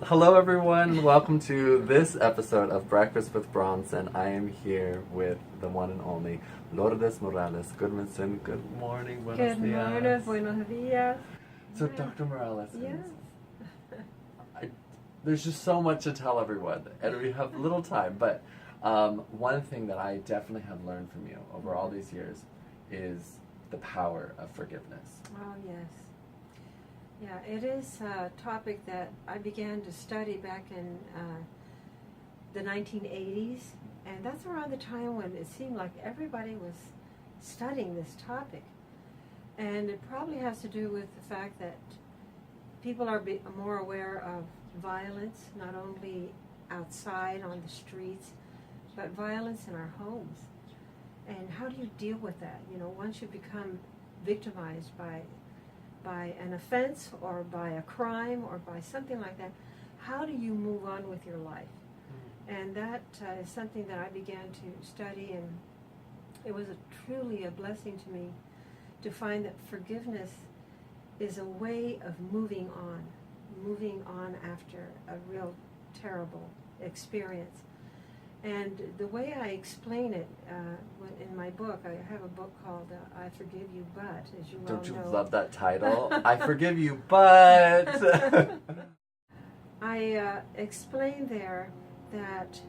Hello everyone, welcome to this episode of Breakfast with Bronsen. I am here with the one and only Lourdes Morales-Gudmundsson. Good morning, buenos Good dias. morning, buenos dias. So Dr. Morales, Yes. there's just so much to tell everyone and we have little time, but one thing that I definitely have learned from you over all these years is the power of forgiveness. Oh, yes. Yeah, it is a topic that I began to study back in the 1980s, and that's around the time when it seemed like everybody was studying this topic. And it probably has to do with the fact that people are more aware of violence, not only outside on the streets, but violence in our homes. And how do you deal with that? You know, once you become victimized by an offense or by a crime or by something like that, how do you move on with your life? And that is something that I began to study, and it was truly a blessing to me to find that forgiveness is a way of moving on after a real terrible experience. And the way I explain it in my book, I have a book called I Forgive You But, as you well know. Don't you love that title? I forgive you, but... I explain there that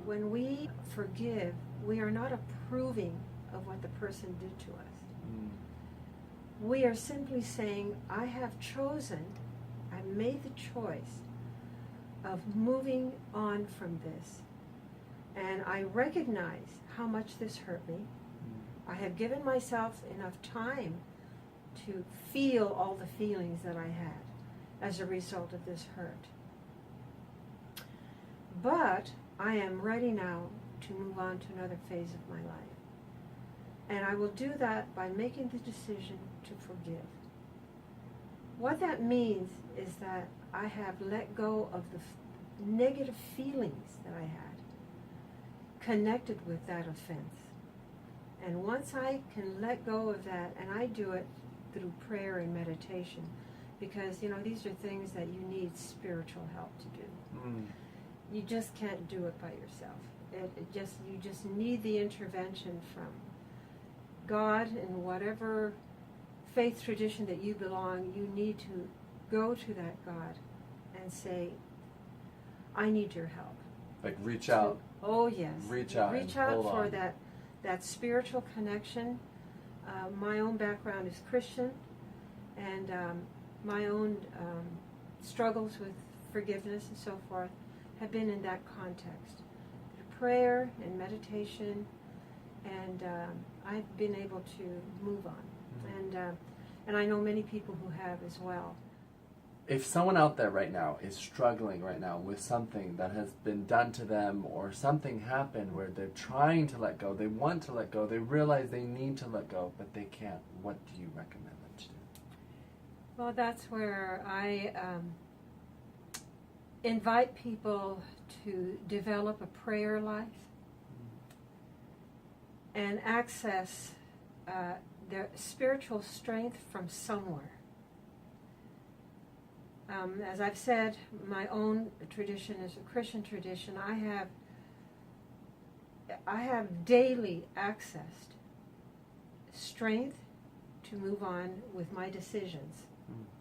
when we forgive, we are not approving of what the person did to us. We are simply saying, I have chosen, I made the choice of moving on from this. And I recognize how much this hurt me. I have given myself enough time to feel all the feelings that I had as a result of this hurt. But I am ready now to move on to another phase of my life. And I will do that by making the decision to forgive. What that means is that I have let go of the negative feelings that I had connected with that offense. And once I can let go of that, and I do it through prayer and meditation, because, you know, these are things that you need spiritual help to do. You just can't do it by yourself. You just need the intervention from God, in whatever faith tradition that you belong. You need to go to that God and say, I need your help. Like reach out. Oh, yes. Reach out for that spiritual connection. My own background is Christian, and my own struggles with forgiveness and so forth have been in that context. Prayer and meditation, and I've been able to move on. And I know many people who have as well. If someone out there right now is struggling right now with something that has been done to them, or something happened where they're trying to let go, they want to let go, they realize they need to let go, but they can't, what do you recommend them to do? Well, that's where I invite people to develop a prayer life and access their spiritual strength from somewhere. As I've said, my own tradition is a Christian tradition. I have daily accessed strength to move on with my decisions,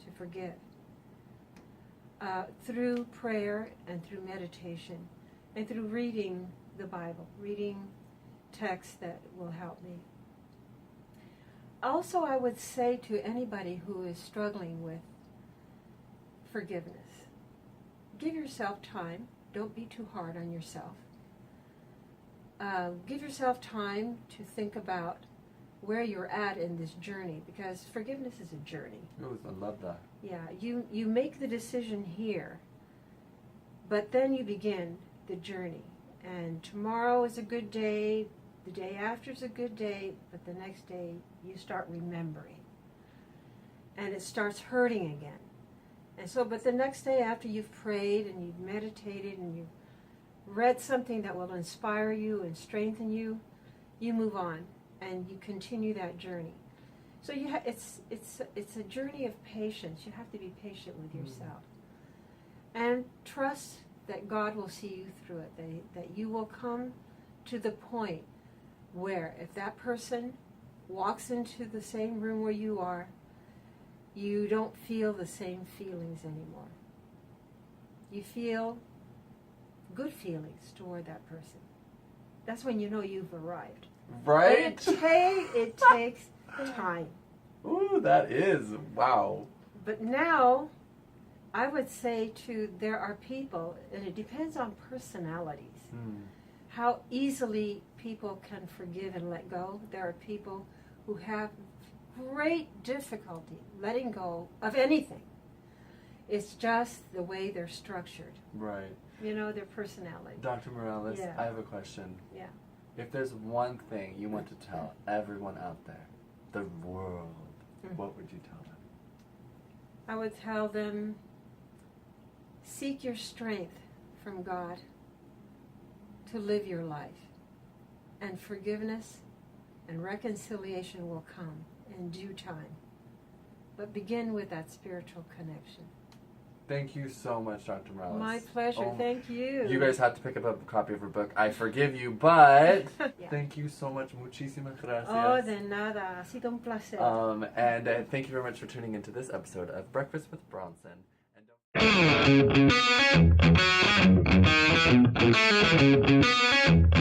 to forgive, through prayer and through meditation and through reading the Bible, reading texts that will help me. Also, I would say to anybody who is struggling with forgiveness, give yourself time. Don't be too hard on yourself. Give yourself time to think about where you're at in this journey, because forgiveness is a journey. Ooh, I love that. Yeah, you make the decision here, but then you begin the journey. And tomorrow is a good day, the day after is a good day, but the next day you start remembering. And it starts hurting again. And so, but the next day after you've prayed and you've meditated and you've read something that will inspire you and strengthen you, you move on and you continue that journey. So it's a journey of patience. You have to be patient with yourself. And trust that God will see you through it, that you will come to the point where if that person walks into the same room where you are, you don't feel the same feelings anymore. You feel good feelings toward that person. That's when you know you've arrived. Right? But it takes time. Ooh, that is, wow. But now, I would say too, there are people, and it depends on personalities, how easily people can forgive and let go. There are people who have great difficulty letting go of anything. It's just the way they're structured. Right. You know, their personality. Dr. Morales, Yeah. I have a question. Yeah. If there's one thing you want to tell everyone out there, the world, what would you tell them? I would tell them, seek your strength from God to live your life. And forgiveness and reconciliation will come in due time. But begin with that spiritual connection. Thank you so much, Dr. Morales. My pleasure. Thank you. You guys have to pick up a copy of her book. I forgive you, but Yeah. thank you so mumuch. Muchísimas gracias. Oh, de nada. Ha sido un placer. And thank you very much for tuning into this episode of Breakfast with Bronsen. And don't